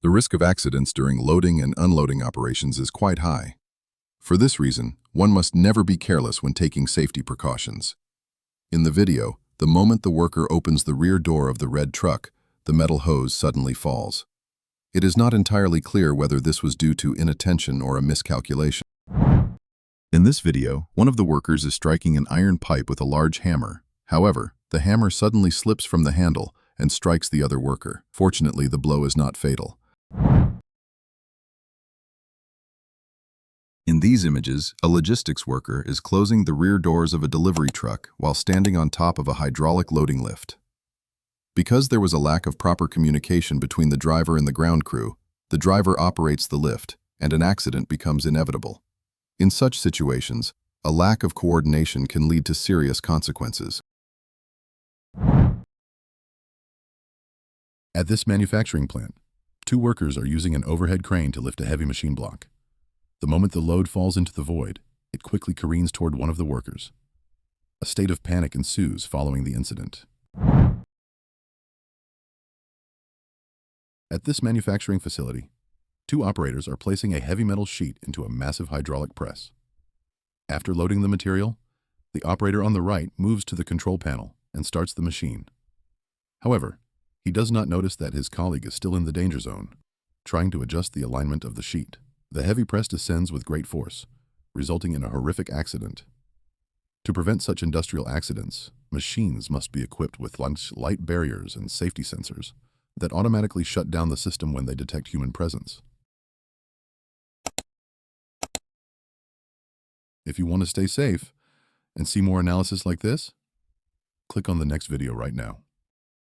The risk of accidents during loading and unloading operations is quite high. For this reason, one must never be careless when taking safety precautions. In the video, the moment the worker opens the rear door of the red truck, the metal hose suddenly falls. It is not entirely clear whether this was due to inattention or a miscalculation. In this video, one of the workers is striking an iron pipe with a large hammer. However, the hammer suddenly slips from the handle and strikes the other worker. Fortunately, the blow is not fatal. In these images, a logistics worker is closing the rear doors of a delivery truck while standing on top of a hydraulic loading lift. Because there was a lack of proper communication between the driver and the ground crew, the driver operates the lift, and an accident becomes inevitable. In such situations, a lack of coordination can lead to serious consequences. At this manufacturing plant, 2 workers are using an overhead crane to lift a heavy machine block. The moment the load falls into the void, it quickly careens toward one of the workers. A state of panic ensues following the incident. At this manufacturing facility, 2 operators are placing a heavy metal sheet into a massive hydraulic press. After loading the material, the operator on the right moves to the control panel and starts the machine. However, he does not notice that his colleague is still in the danger zone, trying to adjust the alignment of the sheet. The heavy press descends with great force, resulting in a horrific accident. To prevent such industrial accidents, machines must be equipped with light barriers and safety sensors that automatically shut down the system when they detect human presence. If you want to stay safe and see more analysis like this, click on the next video right now.